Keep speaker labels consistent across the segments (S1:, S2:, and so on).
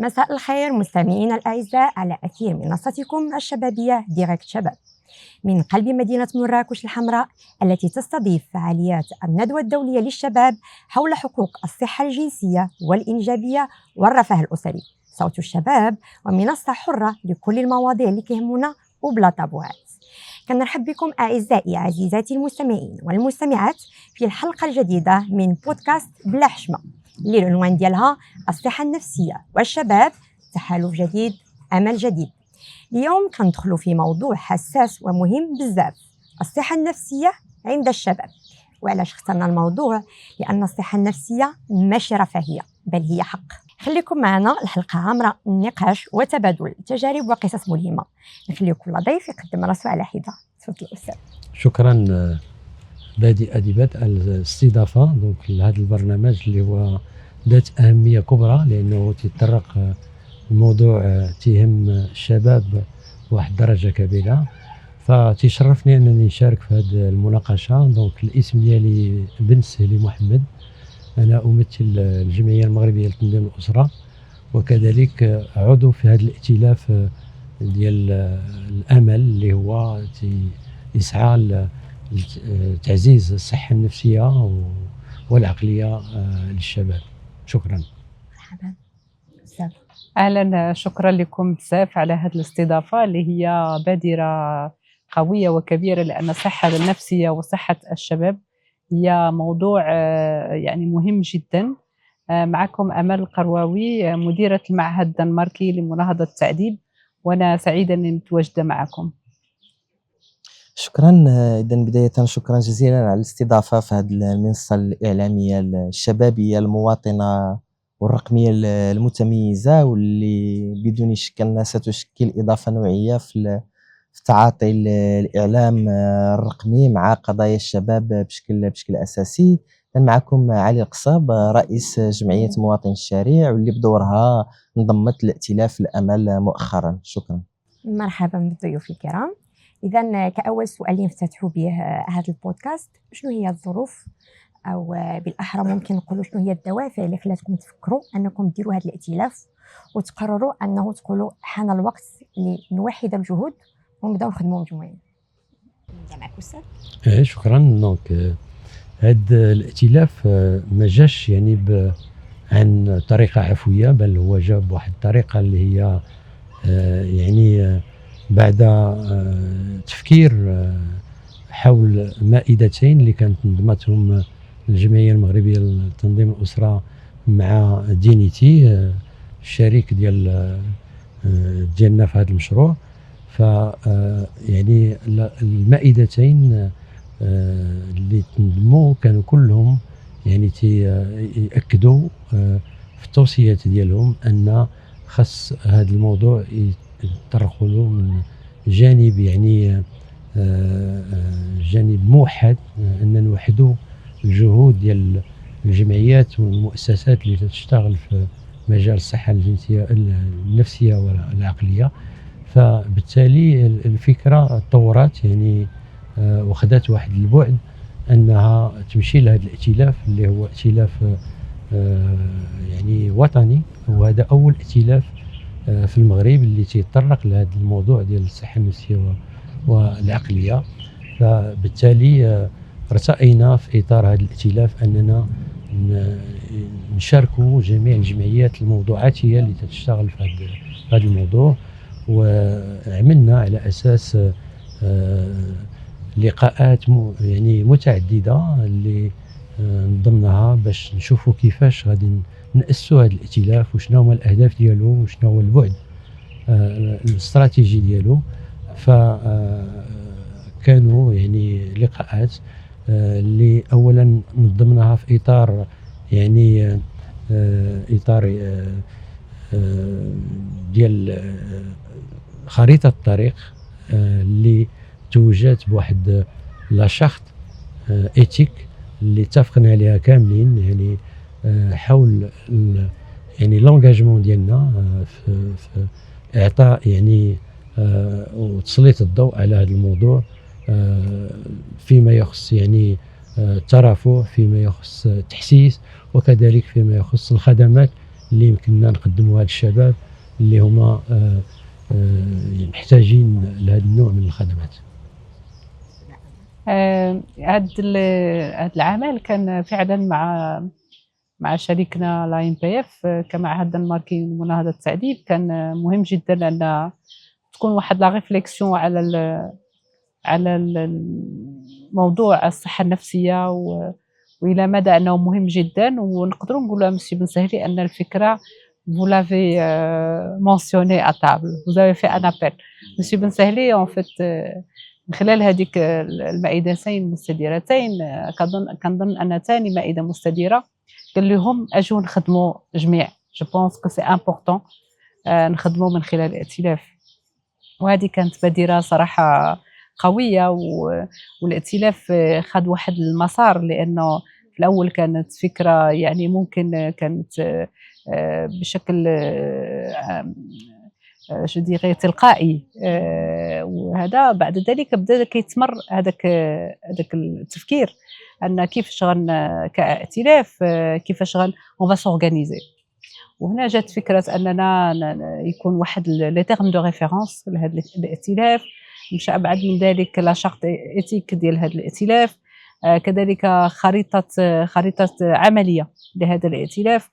S1: مساء الخير مستمعينا الأعزاء على أثير منصتكم الشبابية ديريكت شباب من قلب مدينة مراكش الحمراء التي تستضيف فعاليات الندوة الدولية للشباب حول حقوق الصحة الجنسية والإنجابية والرفاه الأسري. صوت الشباب ومنصة حرة لكل المواضيع اللي كيهمونا وبلا طابوهات. كنرحب بكم أعزائي عزيزاتي المستمعين والمستمعات في الحلقة الجديدة من بودكاست بلا حشمة اللي العنوان ديالها الصحة النفسية والشباب، تحالف جديد أمل جديد. اليوم كندخلوا في موضوع حساس ومهم بزاف، الصحة النفسية عند الشباب. وعلاش اخترنا الموضوع؟ لأن الصحة النفسية ماشي رفاهية بل هي حق. خليكم معنا، الحلقة عامرة نقاش وتبادل تجارب وقصص ملهمة. نخلي كل ضيف يقدم راسه على حدة. تفضل أستاذ.
S2: شكرا بادئ أديبات الاستضافة دونك لهذا البرنامج اللي هو ذات أهمية كبرى، لأنه تطرق الموضوع تهم الشباب بواحد الدرجة كبيرة، فتشرفني أنني نشارك في هذه المناقشة. دونك الاسم ديالي بن سهلي محمد، أنا أمثل الجمعية المغربية لتنظيم الأسرة، وكذلك عضو في هذا الائتلاف ديال الأمل اللي هو يسعى لتعزيز الصحة النفسية والعقلية للشباب. شكرا.
S1: مرحبا أستاذ.
S3: أهلا، شكرا لكم بزاف على هذه الاستضافة اللي هي بادرة قوية وكبيرة، لأن الصحة النفسية وصحة الشباب هي موضوع يعني مهم جدا. معكم أمل القرواوي، مديرة المعهد الدنماركي لمناهضة التعذيب، وأنا سعيدة أني متواجدة معكم.
S4: شكرا. إذن بداية شكرا جزيلا على الاستضافة في هذه المنصة الإعلامية الشبابية المواطنة والرقمية المتميزة، واللي بدون شك ستشكل إضافة نوعية في تعاطي الإعلام الرقمي مع قضايا الشباب بشكل أساسي. معكم علي القصاب، رئيس جمعية مواطن الشارع، واللي بدورها انضمت لائتلاف الأمل مؤخرا. شكرا.
S1: مرحبا بالضيوف الكرام. إذا كأول سؤال نفتتحوا به هذا البودكاست، شنو هي الظروف أو بالأحرى ممكن نقولوا شنو هي الدوافع اللي خلاتكم تفكروا أنكم ديروا هذا الائتلاف وتقرروا أنه تقولوا حان الوقت لنوحد الجهود ونبداو نخدموا مجموعين؟ نبدا معك أستاذ.
S2: شكرا. دونك هذا الائتلاف ما جاش يعني عن طريقة عفوية، بل هو جاء بواحد الطريقة اللي هي يعني بعد تفكير حول مائدتين اللي كانت نظمتهم الجمعية المغربية لتنظيم الأسرة مع دينيتي الشريك ديالنا في هذا المشروع. ف يعني المائدتين اللي تنظموا كانوا كلهم يعني يأكدوا في التوصيات ديالهم أن خص هذا الموضوع يتطرقوا له من جانب يعني جانب موحد، أن نوحدوا الجهود ديال الجمعيات والمؤسسات اللي تشتغل في مجال الصحة الجنسية النفسية والعقلية. فبالتالي الفكرة تطورت يعني وخدت واحد البعد أنها تمشي لهذا الائتلاف اللي هو ائتلاف يعني وطني، وهذا أول ائتلاف في المغرب اللي تيتطرق لهذا الموضوع ديال الصحة النفسية والعقلية. فبالتالي ارتأينا في إطار هذا الائتلاف أننا نشاركوا جميع الجمعيات الموضوعاتية اللي تشتغل في هذا الموضوع، وعملنا على أساس لقاءات يعني متعددة اللي نضمناها باش نشوفوا كيفاش غادي نأسسوا هذا الائتلاف وشنو هما الأهداف ديالو وشنو هو البعد الاستراتيجي ديالو. فكانوا يعني لقاءات اللي أولا نضمناها في إطار يعني إطار ديال خريطة الطريق اللي توجات بواحد لاشارت إيتيك اللي اتفقنا عليها كاملين، يعني حول يعني لونجاجمون ديالنا في إعطاء يعني وتسليط الضوء على هذا الموضوع فيما يخص يعني الترافع، فيما يخص التحسيس، وكذلك فيما يخص الخدمات اللي يمكننا نقدموها للشباب اللي هما محتاجين لهذا النوع من الخدمات.
S3: هذا العمل كان فعلا مع شريكنا لا ام بي اف كمعهد دنماركي لمناهضه التعذيب. كان مهم جدا ان تكون واحد لا ريفليكسيون على موضوع الصحه النفسيه والى مدى انه مهم جدا. ونقدروا نقولوا مسيو بن سهلي ان الفكره vous l'avez mentionné à table, vous avez fait un appel. Monsieur Ben Sahli, en fait, من خلال هذيك المائدتين المستديرتين كنظن ان ثاني مائده مستديره قال لهم اجوا نخدموا جميع. جو بونس كو سي امبورطون نخدموا من خلال الائتلاف. وهذه كانت بادره صراحه قويه والائتلاف خد واحد المسار، لانه في الاول كانت فكره يعني ممكن كانت بشكل جو ديغي تلقائي، وهذا بعد ذلك بدا كيتمر هذاك التفكير ان كيفاش كائتلاف كيفاش اون فا سورغانيزي. وهنا جات فكره اننا يكون واحد لي تيرم دو ريفيرونس لهذا الائتلاف. مشى ابعد من ذلك لا شارت ايتيك ديال هذا الائتلاف، كذلك خريطه عمليه لهذا الائتلاف.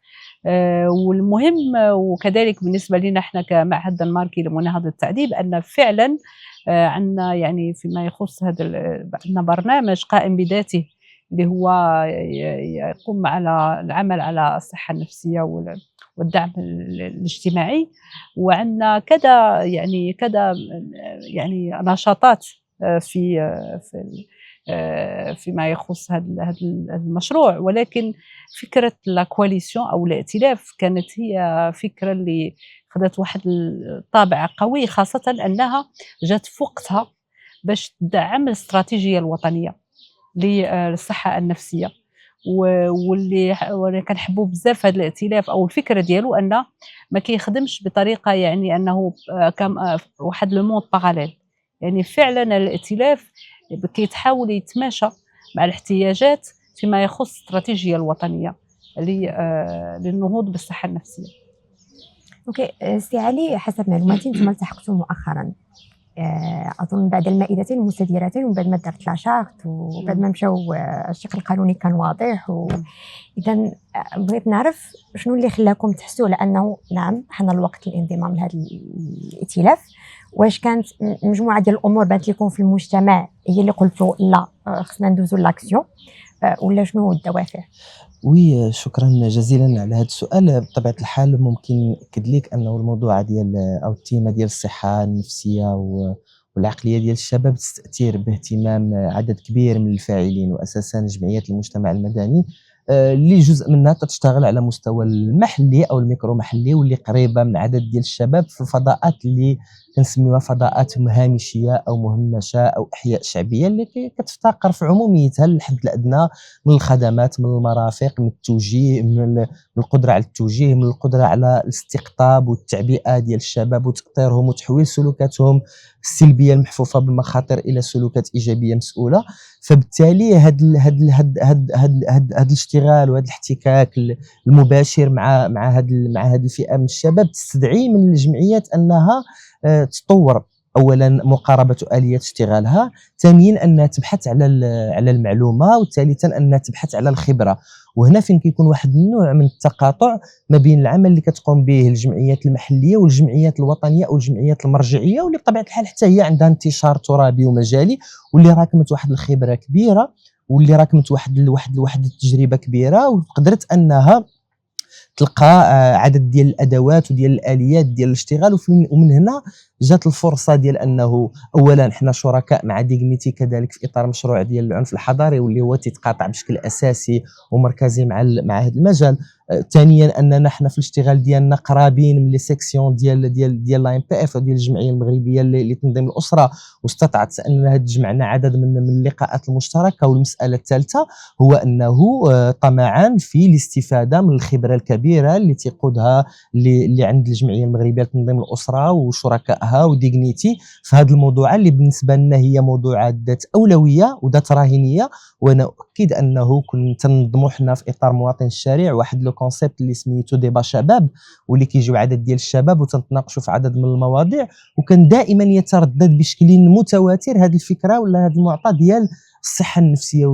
S3: والمهم وكذلك بالنسبه لنا احنا كمعهد دنماركي لمناهضه التعذيب ان فعلا عندنا يعني فيما يخص هذا عندنا برنامج قائم بذاته اللي هو يقوم على العمل على الصحه النفسيه والدعم الاجتماعي. وعندنا كذا يعني نشاطات فيما يخص هذا المشروع. ولكن فكره لا كواليسيون او الائتلاف كانت هي فكره اللي خدت واحد الطابع قوي، خاصه انها جات في وقتها باش تدعم الاستراتيجيه الوطنيه للصحه النفسيه. واللي كنحبوا بزاف هذا الائتلاف او الفكره ديالو ان ما كيخدمش بطريقه يعني انه واحد لو موند باراليل. يعني فعلا الائتلاف كيتحاول يتماشى مع الاحتياجات فيما يخص الاستراتيجيه الوطنيه للنهوض بالصحه النفسيه.
S1: اوكي سي علي، حسب معلوماتي انتم التحقتوا مؤخرا اظن بعد المائدتين المستديرتين وبعد ما درت لا شارت وبعد ما مشاو الشق القانوني كان واضح. اذا بغيت نعرف شنو اللي خلاكم تحسوا لانه نعم حان الوقت للانضمام لهذا الائتلاف. واش كانت مجموعه ديال الامور بانت لكم في المجتمع هي اللي قلتوا لا خصنا ندوزو لاكسيون، ولا شنو الدوافع؟
S4: وي شكرا جزيلا على هذا السؤال. بطبيعه الحال ممكن ناكد لك انه الموضوع ديال او التيمه ديال الصحه النفسيه والعقليه ديال الشباب تستأثير باهتمام عدد كبير من الفاعلين، واساسا جمعيات المجتمع المدني اللي جزء منها تشتغل على مستوى المحلي او الميكرو محلي، واللي قريبه من عدد ديال الشباب في الفضاءات اللي كنسميوها فضاءات هامشيه او مهمشه او احياء شعبيه، اللي كتفتقر في عموميتها للحد الادنى من الخدمات، من المرافق، من التوجيه، من القدره على التوجيه، من القدره على الاستقطاب والتعبئه ديال الشباب وتاطيرهم وتحويل سلوكاتهم السلبيه المحفوفه بالمخاطر الى سلوكات ايجابيه مسؤوله. فبالتالي هذا الاشتغال وهذا الاحتكاك المباشر مع هذه الفئه من الشباب تستدعي من الجمعيات انها تطور اولا مقاربه اليات اشتغالها، ثانيا انها تبحث على المعلومه، وثالثا انها تبحث على الخبره. وهنا فين كيكون واحد النوع من التقاطع ما بين العمل اللي كتقوم به الجمعيات المحليه والجمعيات الوطنيه او الجمعيات المرجعيه، واللي بطبيعه الحال حتى هي عندها انتشار ترابي ومجالي، واللي راكمت واحد الخبره كبيره، واللي راكمت واحد التجربه كبيره، وقدرت انها تلقى عدد ديال الادوات وديال الاليات ديال الاشتغال. ومن هنا جات الفرصه ديال انه اولا حنا شركاء مع ديغنيتي كذلك في اطار مشروع ديال العنف الحضاري واللي هو تيتقاطع بشكل اساسي ومركزي مع هذا المجال. ثانيا اننا حنا في الاشتغال ديالنا قرابين من لي سيكسيون ديال لا ام بي اف وديال الجمعيه المغربيه لتنظيم الاسره، واستطعت انها تجمعنا عدد من اللقاءات المشتركه. والمساله الثالثه هو انه طمعا في الاستفاده من الخبره الكبيره اللي تيقودها اللي عند الجمعيه المغربيه لتنظيم الاسره وشركائها وديغنيتي في هذا الموضوع اللي بالنسبه لنا هي موضوعات ذات اولويه وذات راهنيه. وانا اؤكد انه كنت ننظموا حنا في اطار مواطن الشارع واحد كونسيبت اللي سميتو ديبا شباب، واللي كيجيو عدد ديال الشباب وتنتناقشوا في عدد من المواضيع، وكان دائما يتردد بشكل متواتر هذه الفكره ولا هذا المعطى ديال الصحه النفسيه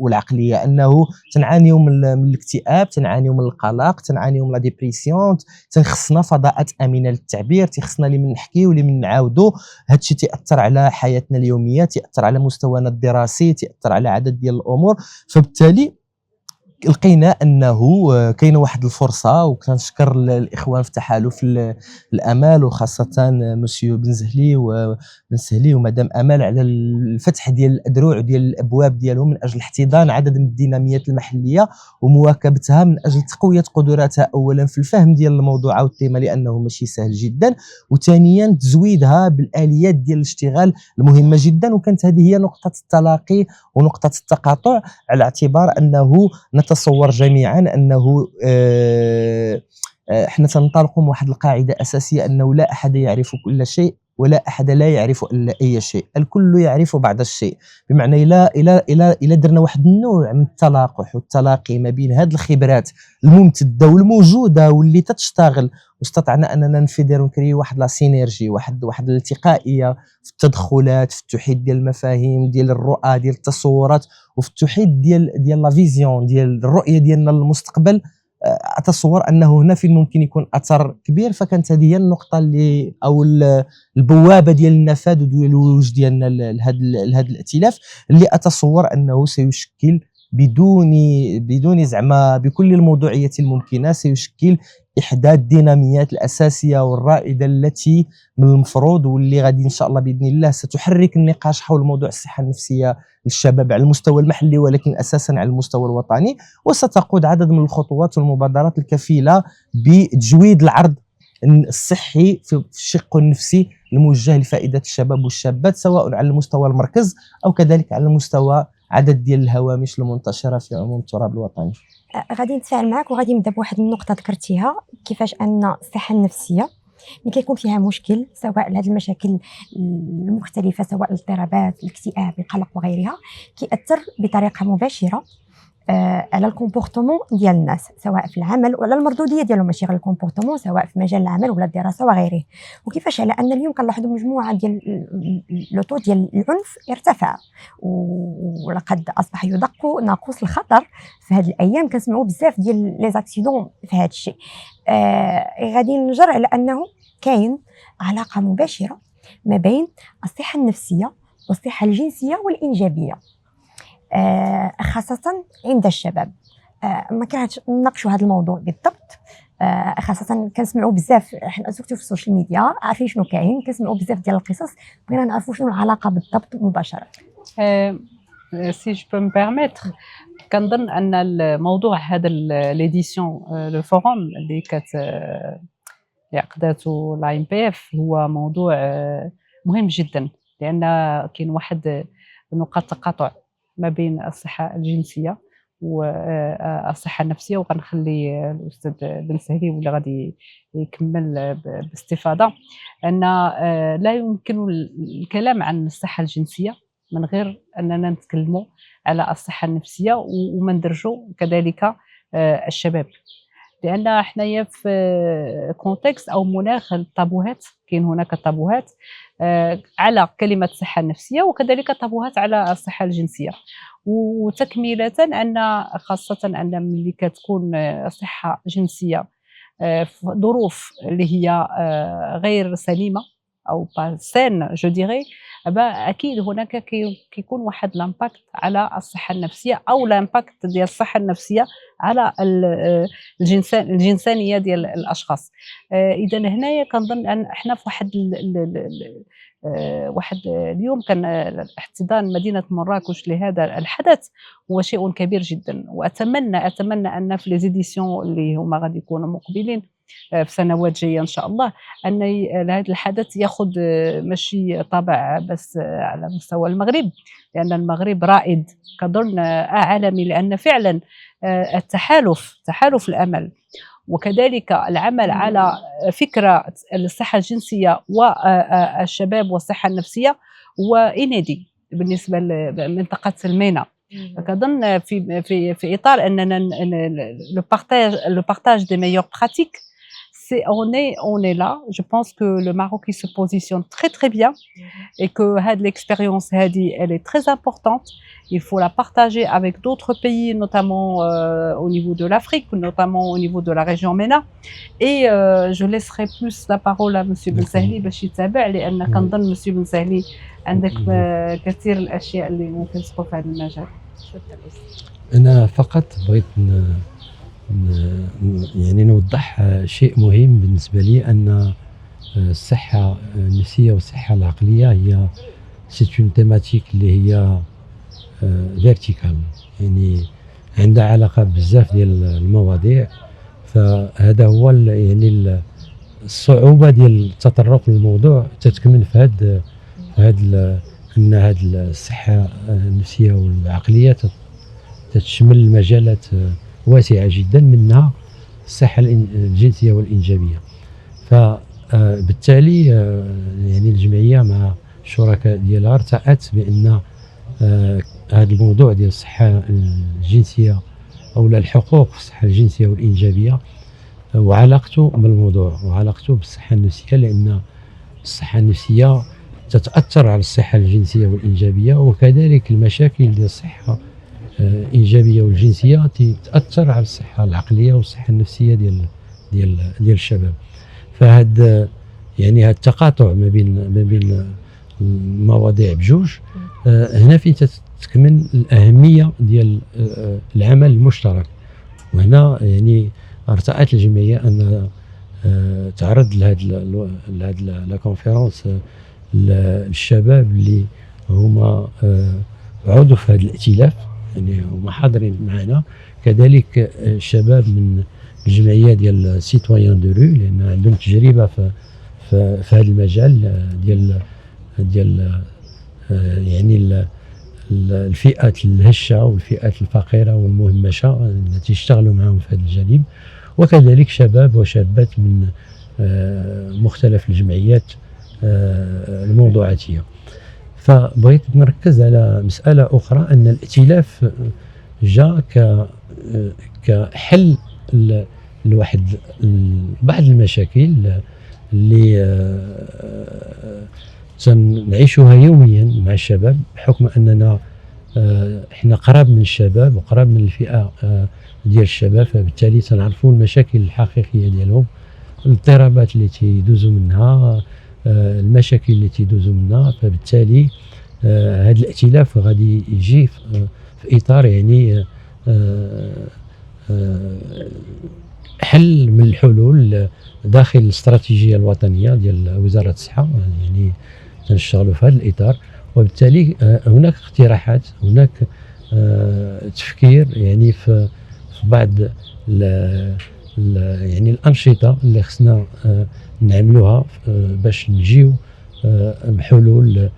S4: والعقليه، انه تنعانيوا من الاكتئاب، تنعانيوا من القلق، تنعانيوا من لا ديبرسيون، تنخصنا فضاءات امنه للتعبير، تيخصنا اللي من نحكيو اللي من نعاودوا. هذا الشيء تاثر على حياتنا اليوميه، تاثر على مستوانا الدراسي، تاثر على عدد ديال الامور. فبالتالي لقينا انه كاينه واحد الفرصه، وكنشكر الاخوان في تحالف الامال وخاصه مسيو بن سهلي ومدام امال على الفتح ديال الادروع ديال الابواب ديالهم من اجل احتضان عدد من الديناميات المحليه ومواكبتها من اجل تقويه قدراتها، اولا في الفهم ديال الموضوع والتيمه لانه ماشي سهل جدا، وثانيا تزويدها بالاليات ديال الاشتغال المهمه جدا. وكانت هذه هي نقطه التلاقي ونقطه التقاطع، على اعتبار انه نتصور جميعا انه احنا تنطلق من واحد القاعده اساسيه انه لا احد يعرف كل شيء ولا احد لا يعرف الا اي شيء، الكل يعرف بعض الشيء. بمعنى الى درنا واحد النوع من التلاقح والتلاقي ما بين هذه الخبرات الممتده والموجوده واللي تشتغل، واستطعنا اننا نفيدير ونكريو واحد لا سينيرجي، واحد الالتقائيه في التدخلات، في التوحيد ديال المفاهيم، ديال الرؤى، ديال التصورات، وفي التوحيد ديال لا فيزيون، ديال الرؤيه ديالنا للمستقبل. اتصور انه هنا فين ممكن يكون اثر كبير. فكانت هذه هي النقطه اللي او البوابه ديال النفاذ وديال الولوج ديالنا لهذا الائتلاف، اللي اتصور انه سيشكل بدون زعما بكل الموضوعيه الممكنه، سيشكل احدى الديناميات الاساسيه والرائده التي من المفروض واللي غادي ان شاء الله باذن الله ستحرك النقاش حول موضوع الصحه النفسيه للشباب على المستوى المحلي ولكن اساسا على المستوى الوطني، وستقود عدد من الخطوات والمبادرات الكفيله بتجويد العرض الصحي في الشق النفسي الموجه لفائده الشباب والشابات، سواء على المستوى المركز او كذلك على مستوى عدد ديال الهوامش المنتشره في عموم التراب الوطني.
S1: غادي نتفاعل معك وغادي نبدا بواحد النقطه ذكرتيها، كيفاش ان الصحه النفسيه ملي كيكون فيها مشكل، سواء هذه المشاكل المختلفه، سواء الاضطرابات، الاكتئاب، القلق وغيرها، كيأثر بطريقه مباشره على الكومبورتمون ديال الناس، سواء في العمل ولا المردوديه ديالهم، ماشي غير الكومبورتمون، سواء في مجال العمل ولا الدراسه وغيره. وكيفاش على ان اليوم كنلاحظوا مجموعه ديال لوطو ديال العنف ارتفع، ولقد اصبح يدق ناقوس الخطر في هذه الايام. كنسمعوا بزاف ديال لي زاكسيدون في هذا الشيء. غادي نجر على انه كاين علاقه مباشره ما بين الصحه النفسيه والصحه الجنسيه والانجابيه، خاصة عند الشباب. ما كرهتش نناقشوا هذا الموضوع بالضبط، خاصة كنسمعوا بزاف، حنا سورتو في السوشيال ميديا عارفين شنو كاين، كنسمعوا بزاف ديال القصص، بغينا نعرفوا شنو العلاقة بالضبط مباشرة.
S3: سي جو بو مبيرميتر، كنظن ان الموضوع هذا ليديسيون لو فوروم اللي عقدته لا ام بي اف هو موضوع مهم جدا، لان كاين واحد نقاط تقاطع ما بين الصحة الجنسية والصحة النفسية. وغنخلي الأستاذ بن سهلي واللي غادي يكمل باستفاضة أن لا يمكن الكلام عن الصحة الجنسية من غير أننا نتكلموا على الصحة النفسية ومندرجوا كذلك الشباب، لأن حنايا في كونتكست أو مناخ الطابوهات. كاين هناك طابوهات على كلمة الصحة النفسية وكذلك طابوهات على الصحة الجنسية. وتكملة أن خاصة أن ملي كتكون صحة جنسية في ظروف اللي هي غير سليمة أو با سان جو ديغي، اكيد هناك كيكون واحد لامباكت على الصحه النفسيه او لامباكت ديال الصحه النفسيه على الجنسانيه ديال الاشخاص. اذا هنايا كنظن ان احنا في واحد اليوم كان احتضان مدينه مراكش لهذا الحدث هو شيء كبير جدا. واتمنى ان في لي زيديسيون اللي هما غادي يكونوا مقبلين في سنوات جايه ان شاء الله ان هذا الحدث ياخذ ماشي طابع بس على مستوى المغرب، لان المغرب رائد كظن عالمي، لان فعلا تحالف الامل وكذلك العمل على فكره الصحه الجنسيه والشباب والصحه النفسيه هو انادي بالنسبه لمنطقه المينا. فكظن في اطار اننا لو بارتاج دي ميور براتيك. On est là. Je pense que le Maroc il se positionne très très bien et que l'expérience elle est très importante. Il faut la partager avec d'autres pays, notamment au niveau de l'Afrique, notamment au niveau de la région MENA. Et je laisserai plus la parole à Monsieur Bensahli باش يتابع لأن كنظن Monsieur Bensahli عندك كثير الأشياء اللي ممكن تقول في هذا المجال.
S2: أنا فقط بغيت يعني نوضح شيء مهم بالنسبة لي، أن الصحة النفسية والصحة العقلية هي سيت اون تيماتيك اللي هي فيرتيكال، يعني عندها علاقة بزاف ديال المواضيع. فهذا هو يعني الصعوبة ديال التطرق للموضوع تتكمن في هاد أن هاد الصحة النفسية والعقلية تشمل مجالات واسعة جدا، منها الصحة الجنسية والإنجابية. فبالتالي يعني الجمعية مع الشركاء ديالها ارتأت بأن هذا الموضوع ديال الصحة الجنسية أو الحقوق في الصحة الجنسية والإنجابية وعلاقته بالموضوع وعلاقته بالصحة النفسية، لأن الصحة النفسية تتأثر على الصحة الجنسية والإنجابية، وكذلك المشاكل ديال الصحة الإنجابية والجنسية تأثر على الصحة العقلية والصحة النفسية ديال الشباب. فهاد يعني هاد التقاطع ما بين المواضيع بجوج هنا فين تتكمن الأهمية ديال العمل المشترك. وهنا يعني ارتأت الجمعية أن تعرض لهاد لا كونفيرونس للشباب اللي هما عضو في هذا الائتلاف، يعني هما حاضرين معنا، كذلك الشباب من الجمعيه ديال سيتويان دو رو، لان عندهم تجربه في هذا المجال ديال يعني الفئات الهشه والفئات الفقيره والمهمشه التي يشتغلوا معهم في هذا الجانب، وكذلك شباب وشابات من مختلف الجمعيات الموضوعاتيه. فبغيت نركز على مسألة أخرى، أن الائتلاف جاء كحل لواحد بعض المشاكل اللي نعيشها يوميا مع الشباب، بحكم أننا احنا قراب من الشباب وقراب من الفئة ديال الشباب، فبالتالي تنعرفوا المشاكل الحقيقية ديالهم، الاضطرابات اللي تيدوزوا منها، المشاكل اللي تيدوزوا منها. فبالتالي هذا الائتلاف غادي يجي في اطار يعني حل من الحلول داخل الاستراتيجيه الوطنيه ديال وزاره الصحه، يعني تنشتغلوا في هذا الاطار. وبالتالي هناك اقتراحات، هناك تفكير يعني في بعض يعني الانشطه اللي خصنا نعملوها باش نجيو بحلول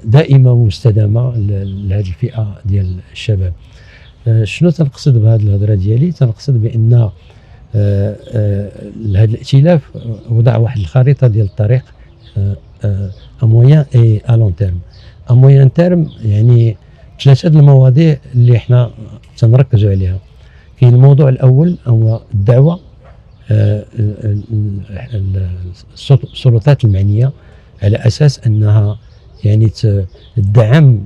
S2: دائمه ومستدامه لهذه الفئه ديال الشباب. شنو تنقصد بهذه الهضره ديالي؟ تنقصد بان هذا الائتلاف وضع واحد الخريطه ديال الطريق امويان اي الون تيرم. امويان تيرم يعني ثلاثه المواضيع اللي احنا تنركزوا عليها. كاين الموضوع الاول هو الدعوه، السلطات المعنيه على اساس انها يعني تدعم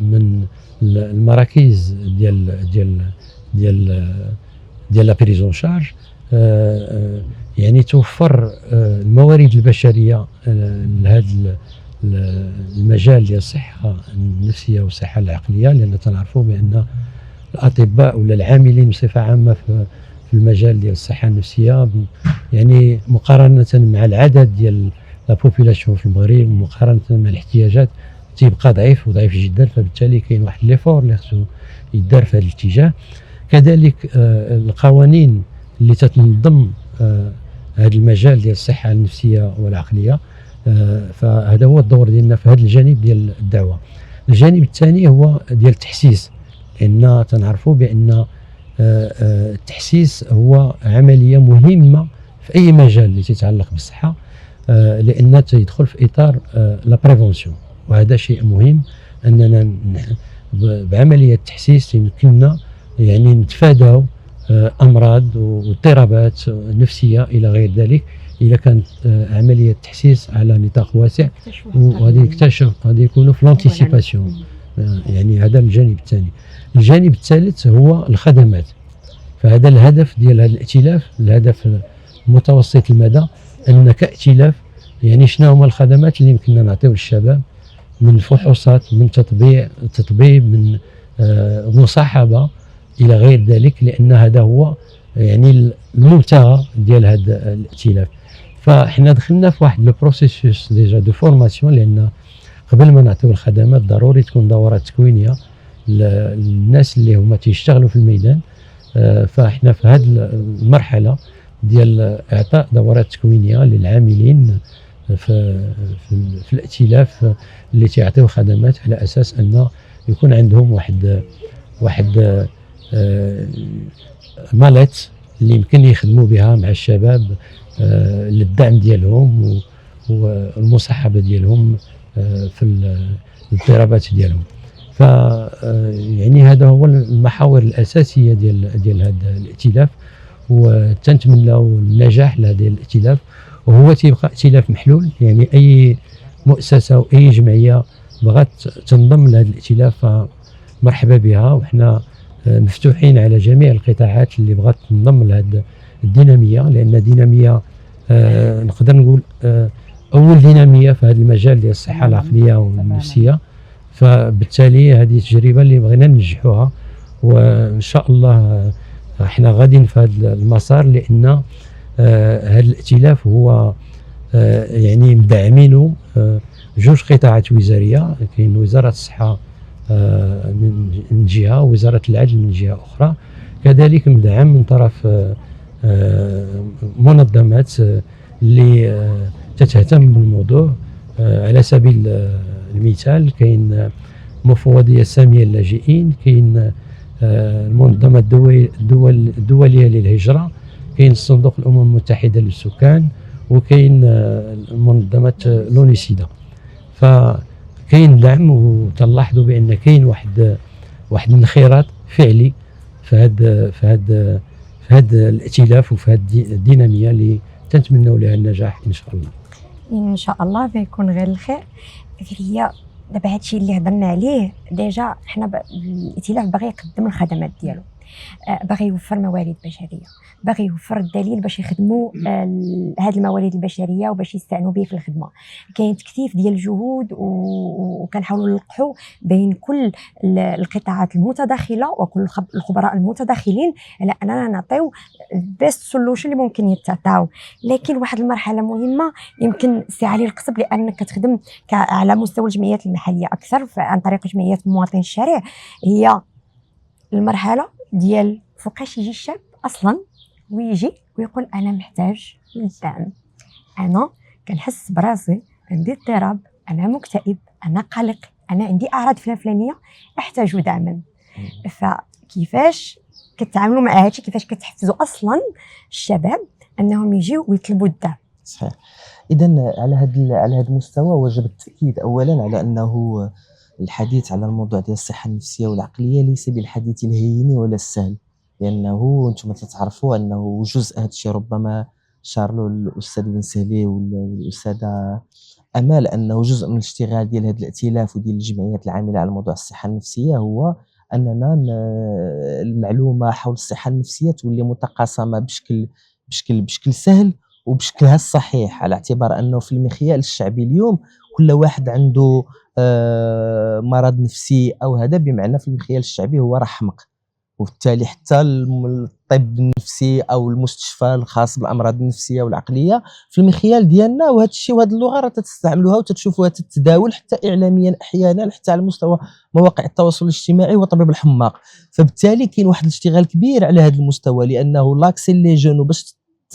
S2: من المراكز ديال لا بريزون شارج، يعني توفر الموارد البشريه لهذا المجال ديال الصحه النفسيه والصحه العقليه، لان تنعرفوا بان الاطباء ولا العاملين بصفه عامه في المجال ديال الصحه النفسيه يعني مقارنه مع العدد ديال لا بوبولاسيون في المغرب، مقارنه مع الاحتياجات تيبقى ضعيف وضعيف جدا. فبالتالي كاين واحد ليفور اللي خصو يدار في هذا الاتجاه. كذلك القوانين اللي تتنظم هذا المجال ديال الصحه النفسيه والعقليه، فهذا هو الدور ديالنا في هذا الجانب ديال الدعوه. الجانب الثاني هو ديال التحسيس، لان تنعرفوا بان التحسيس هو عمليه مهمه في اي مجال اللي يتعلق بالصحه، لان تيدخل في اطار لا بريفونسيون، وهذا شيء مهم اننا بعمليه تحسيس يمكننا يعني نتفاداو امراض واضطرابات نفسيه الى غير ذلك، اذا كانت عمليه تحسيس على نطاق واسع، وغادي يكتشف غادي يكونوا في لونتيسيباسيون. يعني هذا الجانب الثاني. الجانب الثالث هو الخدمات. فهذا الهدف ديال هذا الائتلاف، الهدف متوسط المدى، ان كائتلاف يعني شنو هما الخدمات اللي يمكننا نعطيو للشباب من فحوصات، من تطبيب، من مصاحبه الى غير ذلك، لان هذا هو يعني المبتغى ديال هذا الائتلاف. فاحنا دخلنا في واحد لو بروسيسوس ديجا دو فورماسيون، لان قبل ما نعطيو الخدمات ضروري تكون دورات تكوينيه للناس اللي هما تيشتغلوا في الميدان. فاحنا في هذه المرحله ديال اعطاء دورات تكوينيه للعاملين في الائتلاف اللي تيعطيو خدمات، على اساس ان يكون عندهم واحد مالات اللي يمكن يخدموا بها مع الشباب للدعم ديالهم والمصاحبه ديالهم في الاضطرابات ديالهم. ف يعني هذا هو المحاور الاساسيه ديال هذا الائتلاف، وتنتمناو النجاح لهذا الائتلاف. وهو تيبقى ائتلاف محلول، يعني اي مؤسسه او اي جمعيه بغات تنضم لهذا الائتلاف مرحبا بها، وحنا مفتوحين على جميع القطاعات اللي بغات تنضم لهذه الديناميه، لان ديناميه نقدر نقول اول ديناميه في هذا المجال ديال الصحه العقليه والنفسيه. فبالتالي هذه التجربه اللي بغينا ننجحوها، وان شاء الله احنا غاديين في هذا المسار، لان هذا الائتلاف هو يعني مدعمينه جوج قطاعات وزاريه. كاين وزاره الصحه من جهه، ووزاره العدل من جهه اخرى، كذلك مدعم من طرف منظمات اللي تتهتم بالموضوع. على سبيل المثال كاين مفوضيه ساميه للاجئين، كاين المنظمه الدوليه للهجره، كاين الصندوق الامم المتحده للسكان، وكاين منظمه لونيسيدا. فكاين دعم، وتلاحظوا بان كاين واحد الانخراط فعلي في هذا الائتلاف وفي هذه الديناميه اللي تنتمنوا لها النجاح ان شاء الله.
S1: ان شاء الله بيكون غير الخير. هي دابا هادشي اللي هضرنا عليه ديجا، حنا الائتلاف باغي يقدم الخدمات ديالو، باغي يوفر موارد بشريه، باغي يوفر الدليل باش يخدموا هاد الموارد البشريه وباش يستعنوا به في الخدمه. كاين تكثيف ديال الجهود وكنحاولوا نلقحوا بين كل القطاعات المتداخله وكل الخبراء المتداخلين على اننا نعطيو بيست سولوشن اللي ممكن يتعطاو. لكن واحد المرحله مهمه يمكن سي علي القصب، لانك كتخدم على مستوى الجمعيات المحليه اكثر عن طريق جمعيات مواطن الشارع، هي المرحله ديال فوقاش يجي الشاب اصلا ويجي ويقول انا محتاج للدعم، انا كنحس براسي عندي اضطراب، انا مكتئب، انا قلق، انا عندي اعراض فلانيه احتاج دعما. فكيفاش كتعاملوا مع هادشي؟ كيفاش كتحفزوا اصلا الشباب انهم يجيو ويطلبوا الدعم؟
S4: صحيح. اذا على هذا المستوى وجب التاكيد اولا على انه الحديث على الموضوع ديال الصحه النفسيه والعقليه ليس بالحديث الهين ولا السهل، لانه انتم تعرفوا انه جزء هذا الشيء ربما شار له الاستاذ بن سهلي والاستاذه امال، انه جزء من الاشتغال ديال هذا الائتلاف وديال الجمعيات العامله على موضوع الصحه النفسيه هو اننا المعلومه حول الصحه النفسيه تولي متقاسمه بشكل سهل وبشكلها الصحيح، على اعتبار انه في المخيال الشعبي اليوم كل واحد عنده مرض نفسي او هذا، بمعنى في المخيال الشعبي هو راه حمق، وبالتالي حتى الطب النفسي او المستشفى الخاص بالامراض النفسيه والعقليه في المخيال ديالنا، وهذا الشيء وهذه اللغه راه تستعملوها وتتشوفوها تتداول حتى اعلاميا احيانا حتى على مستوى مواقع التواصل الاجتماعي وطبيب الحماق. فبالتالي كاين واحد الاشتغال كبير على هذا المستوى، لانه لاكسي لي جون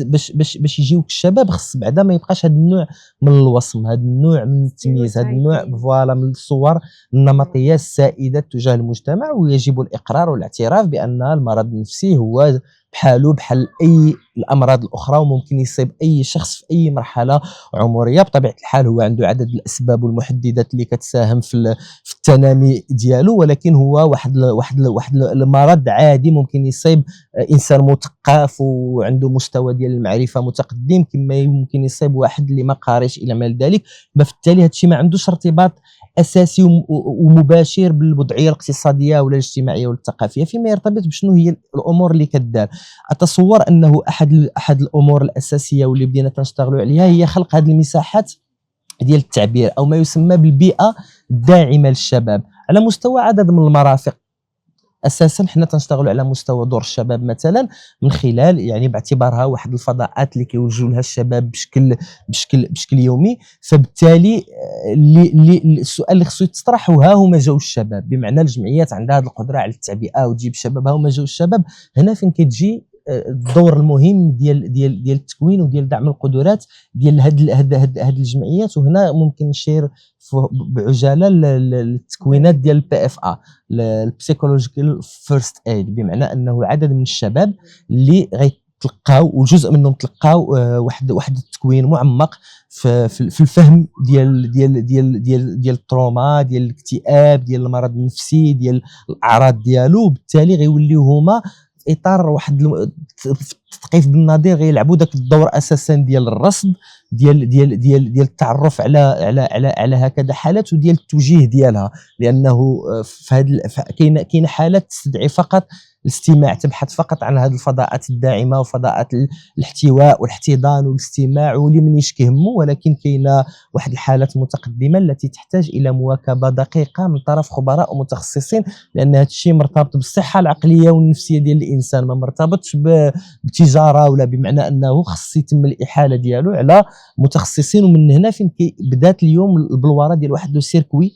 S4: باش يجيوك الشباب خص بعدا ما يبقاش هذا النوع من الوصم، هذا النوع من التمييز، هذا النوع فوالا من الصور النمطيه السائده تجاه المجتمع. ويجب الاقرار والاعتراف بان المرض النفسي هو بحالو بحال اي الامراض الاخرى، وممكن يصيب اي شخص في اي مرحله عمريه. بطبيعه الحال هو عنده عدد الاسباب والمحددات اللي كتساهم في التنامي ديالو، ولكن هو واحد المرض عادي ممكن يصيب انسان مثقف وعنده مستوى ديال المعرفه متقدم، كما يمكن يصيب واحد اللي ما قاريش الى ما ذلك. فبالتالي هذا الشيء ما عندوش ارتباط اساسي ومباشر بالوضعيه الاقتصاديه ولا الاجتماعيه ولا الثقافيه، فيما يرتبط بشنو هي الامور اللي كدار. اتصور انه احد الامور الاساسيه واللي بدينا تنشتغلوا عليها هي خلق هذه المساحات ديال التعبير، او ما يسمى بالبيئه الداعمه للشباب على مستوى عدد من المرافق. اساسا حنا تنشتغلوا على مستوى دور الشباب مثلا، من خلال يعني باعتبارها واحد الفضاءات اللي كيوجهوا لها الشباب بشكل يومي. فبالتالي السؤال اللي خصو يتطرح هو ها هما جاوا الشباب، بمعنى الجمعيات عندها هذه القدره على التعبئه وتجيب الشباب، ها هما جاوا الشباب. هنا فين كتجي الدور المهم ديال التكوين وديال دعم القدرات ديال هاد الجمعيات. وهنا ممكن نشير بعجاله للتكوينات ديال البي اف ا، البسيكولوجيكال فيرست ايد، بمعنى انه عدد من الشباب اللي غيتلقاو وجزء منهم تلقاو واحد التكوين معمق في الفهم ديال التروما، ديال الاكتئاب، ديال المرض النفسي، ديال الاعراض ديالو. وبالتالي غيوليو هما اطار واحد التثقيف بالنظير، غيلعبوا ذاك الدور اساسا ديال الرصد ديال التعرف على هكذا حالات وديال التوجيه ديالها. لانه في هذه كاينه حالات تستدعي فقط الاستماع، تبحث فقط عن هذه الفضاءات الداعمه وفضاءات الاحتواء والاحتضان والاستماع ولمن يشكي همه. ولكن كاينه واحد الحالات متقدمه التي تحتاج الى مواكبه دقيقه من طرف خبراء ومتخصصين، لان هذا الشيء مرتبط بالصحه العقليه والنفسيه ديال الانسان، ما مرتبطش بتجاره، ولا بمعنى انه خص يتم الاحاله ديالو على متخصصين. ومن هنا فين بدات اليوم البلوره ديال واحد لو سيركوي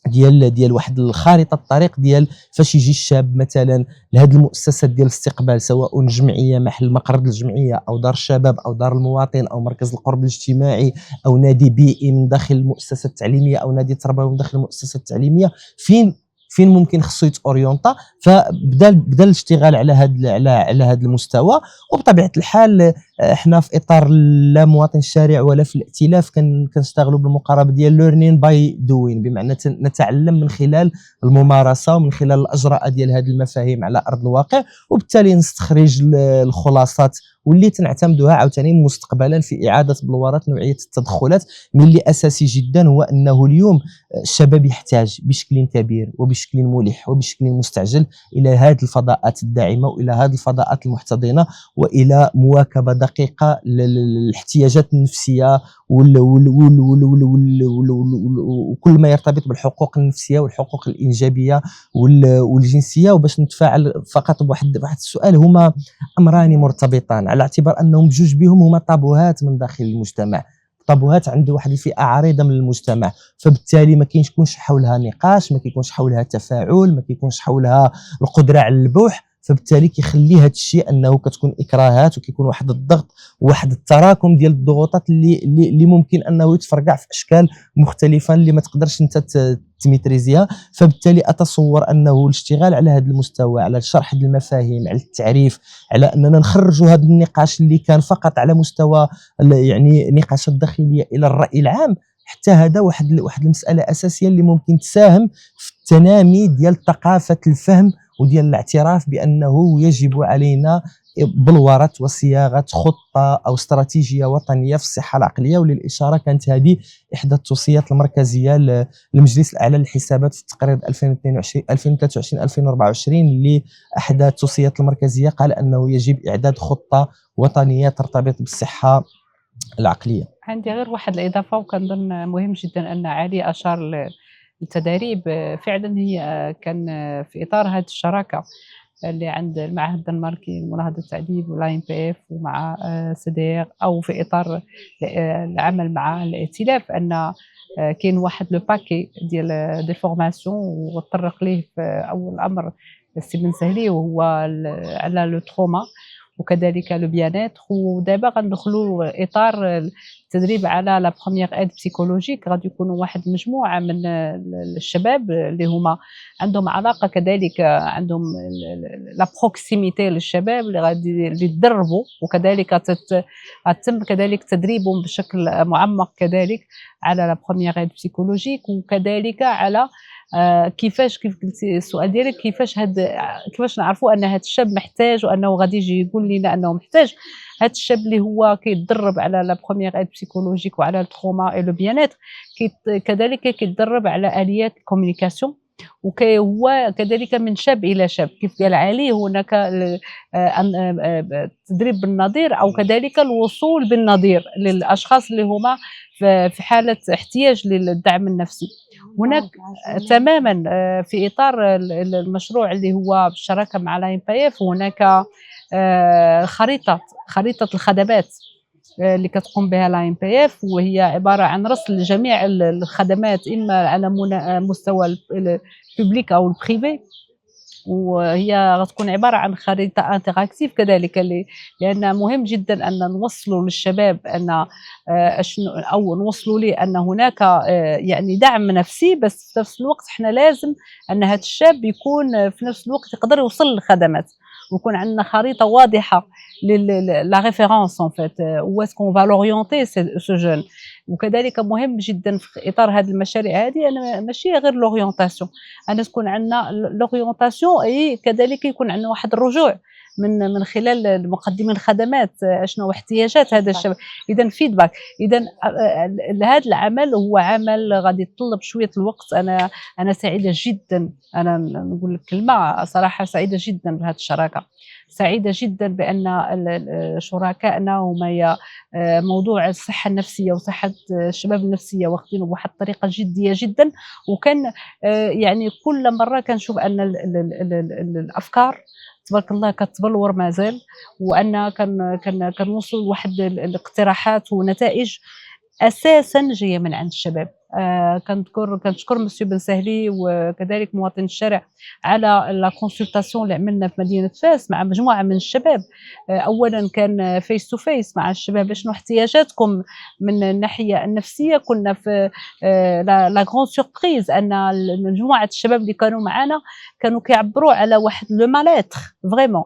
S4: ديال واحد الخارطه الطريق ديال فاش يجي الشاب مثلا لهذه المؤسسات ديال الاستقبال، سواء جمعيه محل مقر الجمعيه او دار الشباب او دار المواطن او مركز القرب الاجتماعي او نادي بيئي من داخل المؤسسه التعليميه او نادي تربوي من داخل المؤسسه التعليميه، فين ممكن خصو يتاورينطا. فبدا الاشتغال على هذا المستوى. وبطبيعه الحال احنا في اطار لا مواطن الشارع ولا في الائتلاف كنشتغلوا بالمقاربه ديال ليرنين باي دوين، بمعنى نتعلم من خلال الممارسه ومن خلال الاجراء ديال هذه المفاهيم على ارض الواقع، وبالتالي نستخرج الخلاصات واللي تنعتمدوها عاوتاني مستقبلا في اعاده بلورات نوعيه التدخلات. من اللي اساسي جدا هو انه اليوم الشباب يحتاج بشكل كبير وبشكل ملح وبشكل مستعجل الى هذه الفضاءات الداعمه والى هذه الفضاءات المحتضنه والى مواكبه دقيقه للاحتياجات النفسيه وكل ما يرتبط بالحقوق النفسيه والحقوق الانجابيه والجنسيه. وباش نتفاعل فقط بواحد السؤال، هما امران مرتبطان على اعتبار انهم بجوج بهم هما طابوهات من داخل المجتمع، طابوهات عند واحد الفئه عريضه من المجتمع. فبالتالي ما كيكونش حولها نقاش، ما كيكونش حولها تفاعل، ما كيكونش حولها القدره على البوح. فبالتالي كيخلي هذا الشيء انه كتكون اكراهات وكيكون واحد الضغط وواحد التراكم ديال الضغوطات اللي ممكن انه يتفرقع في اشكال مختلفه اللي ما تقدرش انت تميتريزيها. فبالتالي اتصور انه الاشتغال على هذا المستوى، على شرح هذه المفاهيم، على التعريف، على اننا نخرجوا هذا النقاش اللي كان فقط على مستوى يعني نقاشات داخليه الى الراي العام، حتى هذا واحد المساله اساسيه اللي ممكن تساهم في التنامي ديال ثقافه الفهم وديال الاعتراف بانه يجب علينا بلورة وصياغه خطه او استراتيجيه وطنيه في الصحه العقليه. وللاشاره كانت هذه احدى التوصيات المركزيه للمجلس الاعلى للحسابات في التقرير 2023 2024 اللي احدى التوصيات المركزيه قال انه يجب اعداد خطه وطنيه ترتبط بالصحه العقليه.
S3: عندي غير واحد الإضافة وكنظن مهم جدا أن علي أشار التدريب. فعلا هي كان في إطار هذه الشراكة اللي عند المعهد الدنماركي لمناهضة التعذيب ولاين بي اف ومع صديق، أو في إطار العمل مع الائتلاف، أن كاين واحد لو باكي ديال فورماسيون وتطرق ليه في أول أمر السي بن سهلي، وهو على لو تروما. وكذلك لو بيانيتر. ودابا غندخلوا اطار التدريب على لا بروميير ايد بسيكولوجيك. غادي يكونوا واحد المجموعه من الشباب اللي هما عندهم علاقه كذلك، عندهم لا بروكسيميتي للشباب اللي يتدربوا، وكذلك تتم كذلك تدريبهم بشكل معمق كذلك على لا بروميير ايد بسيكولوجيك، وكذلك على كيفاش كيف قلتي السؤال ديالك كيفاش نعرفوا ان هذا الشاب محتاج وانه غادي يجي يقول لنا انه محتاج. هذا الشاب اللي هو كيتدرب على لا بروميير ايد بسيكولوجيك وعلى التروما اي لو بيانيتر كذلك كيتدرب على اليات الكومونيكاسيون، وهو كذلك من شاب الى شاب. كيف قال علي هناك التدريب بالنظير او كذلك الوصول بالنظير للاشخاص اللي هما في حاله احتياج للدعم النفسي. هناك تماما في اطار المشروع اللي هو بالشراكه مع لايمبايف، هناك خريطه الخدمات اللي كتقوم بها لايمبايف، وهي عباره عن رصد لجميع الخدمات اما على مستوى الببليك او البريفي، وهي غتكون عباره عن خريطه انتراكتيف كذلك، لان مهم جدا ان نوصلوا للشباب ان او نوصلوا ليه ان هناك يعني دعم نفسي، بس في نفس الوقت احنا لازم ان هذا الشاب يكون في نفس الوقت يقدر يوصل للخدمات، ويكون عندنا خريطه واضحه لا ريفيرونس ان فيت où est-ce qu'on va l'orienter ce jeune. وكذلك مهم جدا في اطار هذه المشاريع هذه انا ماشي غير لورينتاسيون، انا تكون عندنا لورينتاسيون اي كذلك يكون عندنا واحد الرجوع من خلال مقدمين الخدمات شنو احتياجات هذا الشباب، اذا فيدباك. اذا هذا العمل هو عمل غادي يتطلب شويه الوقت. انا سعيده جدا، انا نقول لك كلمه صراحه سعيده جدا بهذه الشراكه، سعيده جدا بان شركائنا هما موضوع الصحه النفسيه وصحه الشباب النفسيه واخدينه بواحد الطريقه جديه جدا. وكان يعني كل مره كنشوف ان الافكار تبارك الله كتبلور مازال، وان كنوصل لواحد الاقتراحات ونتائج اساسا جايه من عند الشباب. كنشكر مسيو بن سهلي وكذلك مواطن الشارع على لا كونسلطاسيون اللي عملنا في مدينه فاس مع مجموعه من الشباب. اولا كان فيس تو فيس مع الشباب، شنو احتياجاتكم من الناحيه النفسيه. كنا في لا غران سوربريز ان مجموعه الشباب اللي كانوا معنا كانوا كيعبروا على واحد لو ماليتر فريمون.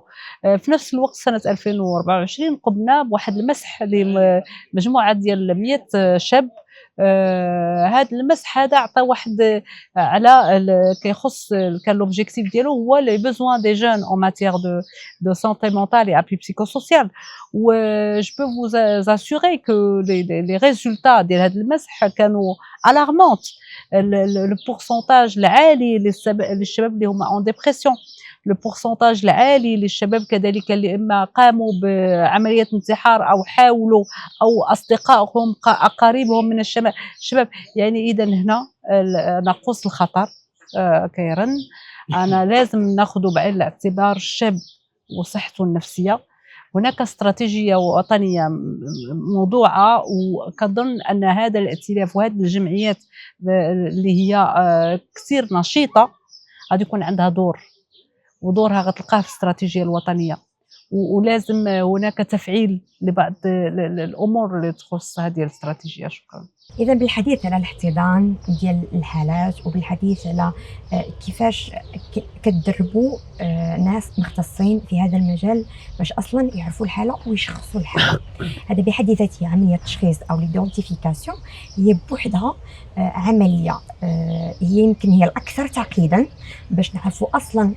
S3: في نفس الوقت سنه 2024 قمنا بواحد المسح لمجموعه ديال 100 شاب. هذا المسح هذا عطى واحد على كيخص كان لوبجيكتيف ديالو هو لي بوزوان دي جون en matière de santé mentale et appui psychosocial. و je peux vous assurer que les résultats ديال هذا المسح كانوا alarmantes. le pourcentage العالي للشباب اللي هما en dépression، لو بورسونتاج العالي للشباب كذلك اللي اما قاموا بعمليه انتحار او حاولوا او اصدقائهم اقاربهم من الشباب. يعني اذا هنا ناقوس الخطر كيرن. انا لازم ناخذ بعين الاعتبار الشاب وصحته النفسيه. هناك استراتيجيه وطنيه موضوعه، وكظن ان هذا الائتلاف وهذه الجمعيات اللي هي كثير نشيطه غادي يكون عندها ودورها غتلقاه في الاستراتيجيه الوطنيه، ولازم هناك تفعيل لبعض الامور اللي تخص هذه الاستراتيجيه. شكرا.
S1: إذا بالحديث على الاحتضان ديال الحالات وبالحديث على كيفاش كتدربوا ناس مختصين في هذا المجال باش أصلا يعرفوا الحالة ويشخصوا الحالة، هذا بحد ذاته عملية تشخيص أو ليدونتيفيكاسيون هي بوحدها عملية هي يمكن هي الأكثر تعقيدا باش نعرفوا أصلا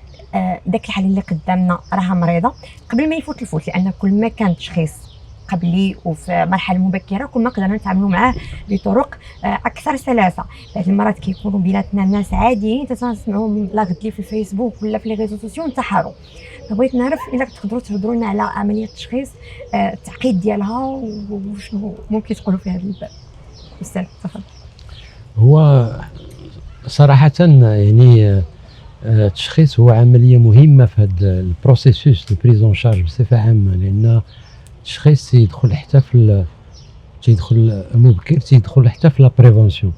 S1: داك الحالة اللي قدامنا راها مريضة قبل ما يفوت الفوت، لأن كل ما كان تشخيص قبلي وفي مرحله مبكره كل ما قدرنا نتعاملوا معاه بطرق اكثر سلاسه. بعض المرات كيكونوا بيناتنا ناس عاديين تسمعوهم لا غدلي في الفيسبوك ولا في لي ريزو سوسيو انتحروا. فبغيت نعرف الا تقدروا تهضروا لنا على عمليه التشخيص التعقيد ديالها وشنو ممكن تقولوا في هذا الباب. استاذ تفضل.
S2: هو صراحه يعني التشخيص هو عمليه مهمه في هذا البروسيسوس دو بريزون شارج بصفه عامه، لان التشخيص تيدخل حتى في تيدخل مبكر، تيدخل حتى في لا بريفونسيون،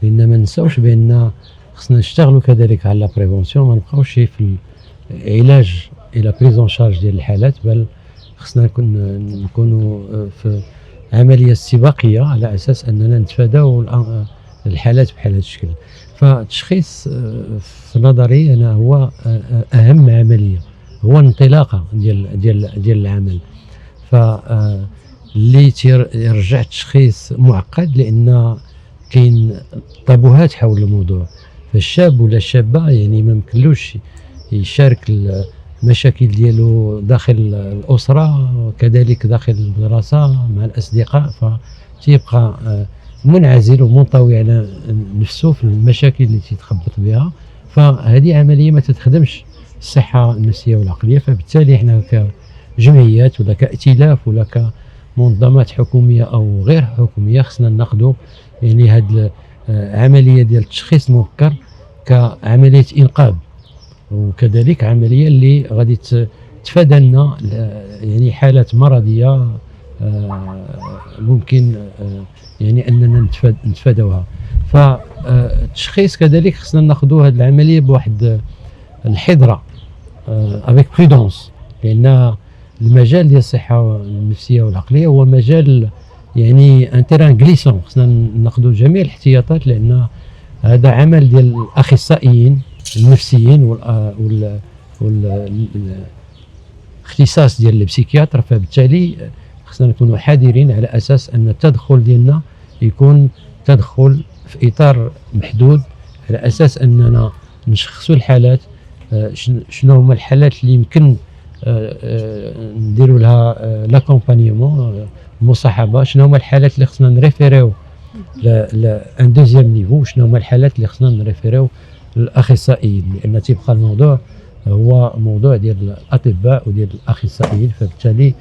S2: لان ما نساوش بان خصنا نشتغلوا كذلك على لا بريفونسيون، ما نبقاوش في العلاج الى بريزون شارج ديال الحالات، بل خصنا نكونوا في عملية استباقية على أساس أننا نتفاداو الحالات بحال هذا الشكل. فالتشخيص في نظري أنا هو أهم عملية، هو الانطلاقة ديال العمل. اللي تيرجع التشخيص معقد لأن كاين طابوهات حول الموضوع. فالشاب ولا الشابة يعني ما يمكنلوش يشارك المشاكل ديالو داخل الأسرة وكذلك داخل المدرسة مع الأصدقاء، فتيبقى منعزل ومنطوي على نفسه في المشاكل اللي تيتخبط بها. فهذه عملية ما تتخدمش الصحة النفسية والعقلية. فبالتالي احنا كجمعيات ولا كائتلاف ولا كمنظمات حكومية أو غير حكومية خصنا ناخذوا يعني هذه العملية ديال التشخيص المبكر كعملية إنقاذ، وكذلك عملية اللي غادي تفادى لنا يعني حالات مرضية ممكن يعني أننا نتفادوها. فالتشخيص كذلك خصنا ناخذوا هذه العملية بواحد الحذرة avec prudence، لأن المجال ديال الصحة النفسية والعقلية هو مجال يعني ان تيران غليسون، خصنا ناخذوا جميع الاحتياطات لأن هذا عمل ديال الأخصائيين النفسيين والاختصاص ديال البسيكياتر. فبالتالي خصنا نكونوا حذرين على أساس أن التدخل ديالنا يكون تدخل في إطار محدود، على أساس أننا نشخصوا الحالات. شنو هما الحالات اللي يمكن نديروا لها لاكومبانيمون المصاحبه، شنو هما الحالات اللي خصنا نريفيريو لان دوزيام نيفو، شنو هما الحالات اللي خصنا نريفيريو للاخصائيين، لان تيبقى الموضوع هو موضوع ديال الاطباء وديال الاخصائيين. فبالتالي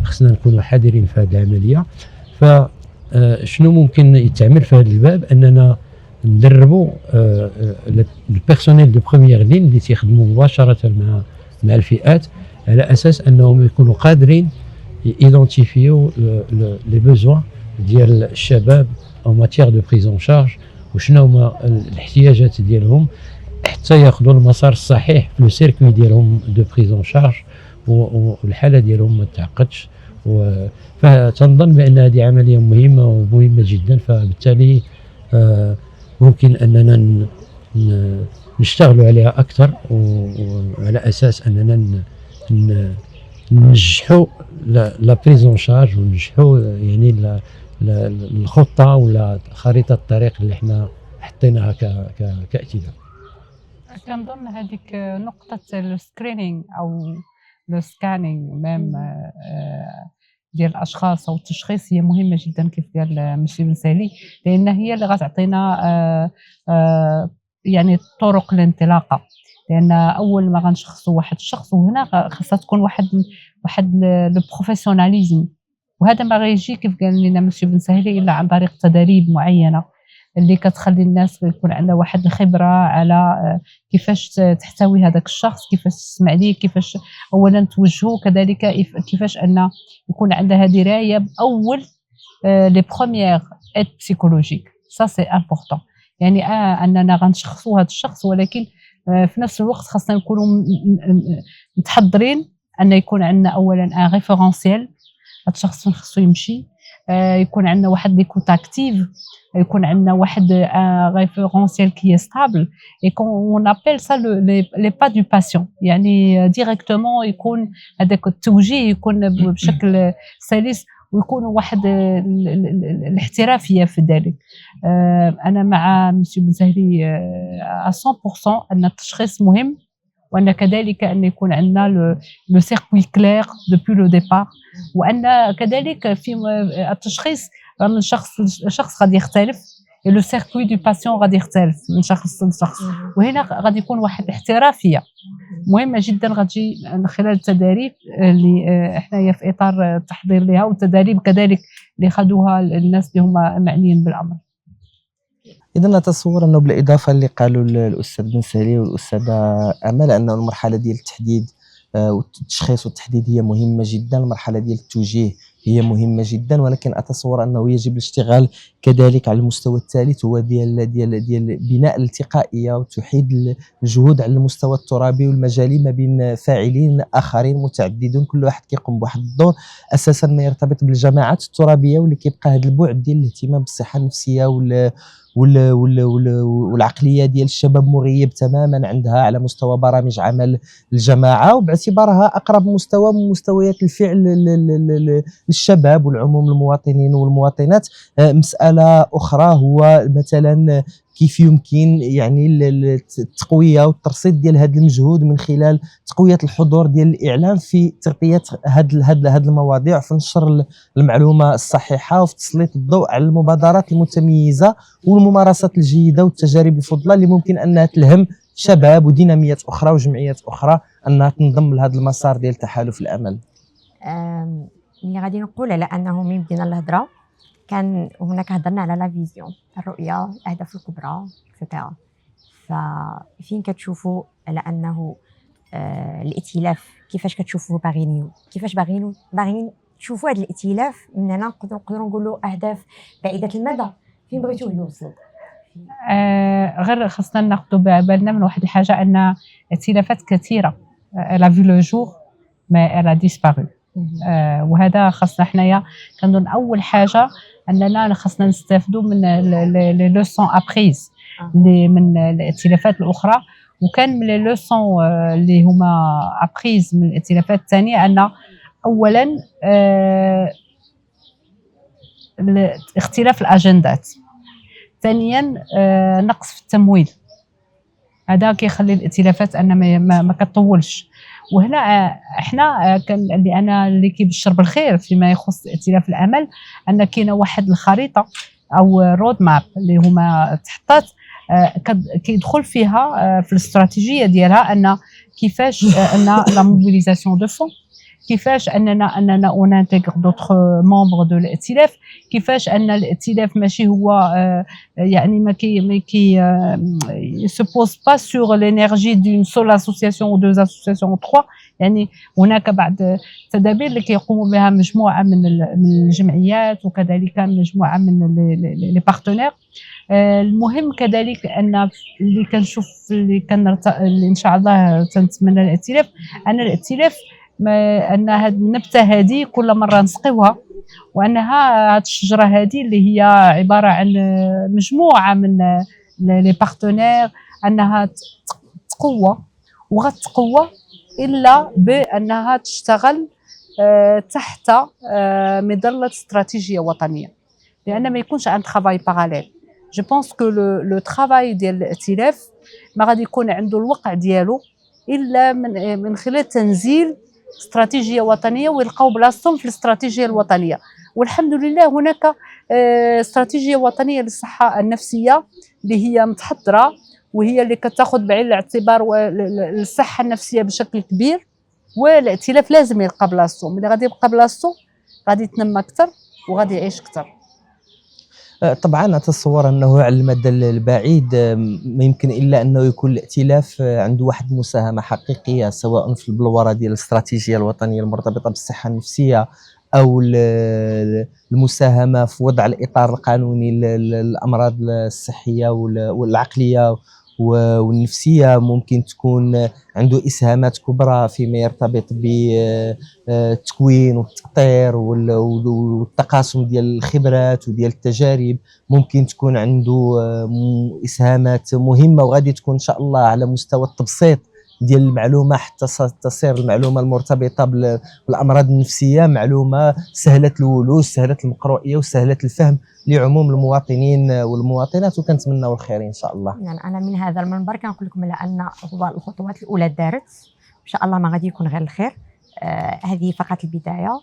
S2: خصنا نكونوا حذرين في هذه العمليه. فشنو ممكن يتعمل في هذا الباب؟ اننا ندربوا البيرسونيل دو بروميير لين اللي تيخدموا مباشره مع الفئات، على اساس انهم يكونوا قادرين يدونتيفيو لي بوزوان ديال الشباب او ماتيير دو بريزون شارج، وشنو هما الاحتياجات ديالهم حتى ياخذوا المسار الصحيح في لو سيركوي ديالهم دو بريزون شارج والحاله ديالهم ما تعقدش. فتنظن بان هذه عمليه مهمه ومهمه جدا. فبالتالي ممكن اننا نشتغلوا عليها اكثر، وعلى اساس اننا ننجحوا لا بريزون شارج وننجحوا يعني الخطه ولا خريطه الطريق اللي احنا حطيناها كائتلاف.
S3: كنظن هذيك نقطه السكرينينغ او لو سكانينغ ميم ديال الاشخاص او التشخيص هي مهمه جدا كيف قال مشي بن سالي، لان هي اللي غتعطينا يعني طرق الانطلاقه. لان اول ما غنشخصوا واحد الشخص، وهنا خاصها تكون واحد لو بروفيسيوناليزم، وهذا ما غيجي كيف قال لنا مشي بن سهلي الا عن طريق تدريب معينه اللي كتخلي الناس يكون عندها واحد الخبره على كيفاش تحتوي هذاك الشخص، كيفاش تسمع ليه، كيفاش اولا توجهه، كذلك كيفاش ان يكون عندها درايه باول لي بروميير ايد بسيكولوجيك. سا سي امبورطون، يعني اننا غنشخصوا هذا الشخص، ولكن في نفس الوقت خاصنا نكونوا متحضرين ان يكون عندنا اولا ان ريفيرونسيال، هذا الشخص خصو يمشي، يكون عندنا واحد ليكوت اكتيف، يكون عندنا واحد ريفيرونسيال كي ستابل، اي كون ابل سا لي با دو باسيون، يعني ديريكتومون يكون هذاك التوجيه يكون بشكل سلس، ويكون واحد الاحترافيه في ذلك. انا مع مسيو بن سهلي 100% ان التشخيص مهم، وان كذلك ان يكون عندنا لو سيركوي كلير دوبي لو ديبار، وان كذلك في التشخيص من شخص لشخص غادي يختلف، لو سيركوي دو باسيون غادي يختلف من شخص لشخص، وهنا غادي يكون واحد الاحترافيه مهمه جدا غتجي من خلال التدريب اللي حنايا في اطار التحضير لها، والتدريب كذلك اللي خدوها الناس اللي هما معنيين بالامر.
S4: اذا نتصور انه بالاضافه اللي قالوا الاستاذ بن سالي والاستاذه امل، انه المرحله ديال التحديد والتشخيص والتحديد هي مهمه جدا، المرحله ديال التوجيه هي مهمة جدا، ولكن أتصور أنه يجب الاشتغال كذلك على المستوى الثالث، هو ديال بناء الالتقائية وتوحيد الجهود على المستوى الترابي والمجالي ما بين فاعلين آخرين متعددون، كل واحد كيقوم بواحد الدور أساسا ما يرتبط بالجماعات الترابية، واللي كيبقى هذا البعد ديال الاهتمام بالصحة النفسية والعقليه ديال الشباب مغيب تماما عندها على مستوى برامج عمل الجماعه، وباعتبارها اقرب مستوى من مستويات الفعل للشباب والعموم المواطنين والمواطنات. مساله اخرى هو مثلا كيف يمكن يعني التقويه والترصيد ديال هذا المجهود من خلال تقويه الحضور ديال الاعلام في تغطيه هذه المواضيع، في نشر المعلومه الصحيحه، وفي تسليط الضوء على المبادرات المتميزه والممارسات الجيده والتجارب الفضلى اللي ممكن انها تلهم شباب وديناميات اخرى وجمعيات اخرى انها تنضم لهذا المسار ديال تحالف الامل.
S1: اللي غادي نقول على انه من بدينا الهضره كان هناك هضرنا على لا فيزيون، الرؤيه، الاهداف الكبرى اكسترا. ففين كتشوفوا على انه الائتلاف كيفاش كتشوفوه باغيين تشوفوا هذا الائتلاف مننا نقدروا نقولوا اهداف بعيده المدى فين بغيتوه يوصل؟
S3: غير خاصنا ناخذوا بالنا من واحد الحاجه، ان ائتلافات كثيره لا في لو جور ما الا ديسبارو، وهذا خاصنا حنايا كنظن اول حاجه اننا خاصنا نستافدوا من لي لوسون ابريز اللي من الائتلافات الاخرى، وكان من لي لوسون اللي هما ابريز من الائتلافات الثانيه ان اولا اختلاف الاجندات، ثانيا نقص في التمويل، هذا كيخلي الائتلافات ان ما كتطولش. وهنا احنا كان اللي كيبشر بالخير فيما يخص ائتلاف الامل ان كاينه واحد الخريطه او رود ماب اللي هما تحطات كيدخل فيها في الاستراتيجيه ديالها ان كيفاش ان لا موبيليزاسيون دو فون، كيفاش اننا اونانتيغ دوطخ ممبر دو الائتلاف، كيفاش ان الائتلاف ماشي هو يعني ما كي se pose pas sur l'énergie d'une seule association ou deux associations ou trois، يعني هناك بعض التدابير اللي كيقوموا بها مجموعه من الجمعيات وكذلك مجموعه من لي بارتنير. المهم كذلك ان اللي كنشوف اللي ان شاء الله تنتمنى الائتلاف ان الائتلاف ان هذه النبته هذه كل مره نسقيوها، وانها هذه الشجره هذه اللي هي عباره عن مجموعه من لي بارتنير انها تقوى، وغتقوى الا بانها تشتغل تحت مظله استراتيجيه وطنيه، لان ما يكونش عند ترافاي باراليل. جو بونس كو لو ترافاي ديال الائتلاف ما غادي يكون عنده الوقع ديالو الا من خلال تنزيل استراتيجيه وطنيه ويلقاو بلاصتهم في الاستراتيجيه الوطنيه. والحمد لله هناك استراتيجيه وطنيه للصحه النفسيه اللي هي متحضره، وهي اللي كتاخذ بعين الاعتبار الصحه النفسيه بشكل كبير، والائتلاف لازم يلقى بلاصتو. ملي غادي يبقى بلاصتو غادي يتنمى اكثر وغادي يعيش اكثر.
S4: طبعا اتصور انه على المدى البعيد ما يمكن الا انه يكون الائتلاف عنده واحد المساهمه حقيقيه، سواء في البلوره ديال الاستراتيجيه الوطنيه المرتبطه بالصحه النفسيه او المساهمه في وضع الاطار القانوني للامراض الصحيه والعقليه والنفسيه. ممكن تكون عنده اسهامات كبرى فيما يرتبط بالتكوين والتأطير والتقاسم ديال الخبرات وديال التجارب. ممكن تكون عنده اسهامات مهمه وغادي تكون ان شاء الله على مستوى التبسيط ديال المعلومه، حتى تصير المعلومه المرتبطه بالامراض النفسيه معلومه سهله الولوج، سهله المقروئيه وسهله الفهم لعموم المواطنين والمواطنات، وكنتمناو الخير ان شاء الله.
S1: يعني انا من هذا المنبر كنقول لكم على ان هو الخطوات الاولى دارت، ان شاء الله ما غادي يكون غير الخير. هذه فقط البدايه،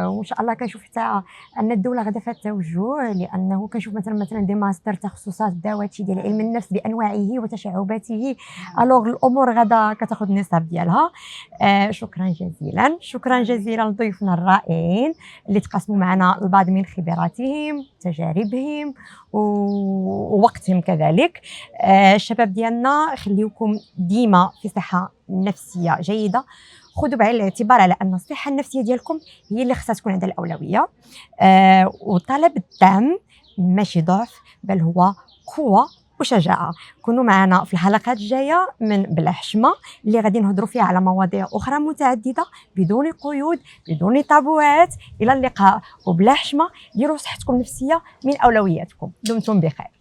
S1: وان شاء الله كنشوف حتى ان الدوله غادا فيها التوجه، لانه كنشوف مثلا دي ماستر تخصصات بداواتي ديال علم النفس بانواعه وتشعباته، الوغ الامور غادا كتاخذ النصاب ديالها. شكرا جزيلا لضيوفنا الرائعين اللي تقاسموا معنا البعض من خبراتهم تجاربهم ووقتهم كذلك. الشباب ديالنا خليوكم ديما في صحه نفسيه جيده، خذوا بعين الاعتبار على ان الصحه النفسيه ديالكم هي اللي خصها تكون عندها الاولويه. وطلب الدعم ماشي ضعف، بل هو قوه وشجاعه. كونوا معنا في الحلقات الجايه من بلا حشمه اللي غادي نهضروا فيها على مواضيع اخرى متعدده بدون قيود بدون طابوات. الى اللقاء، وبلا حشمه ديروا صحتكم النفسيه من اولوياتكم. دمتم بخير.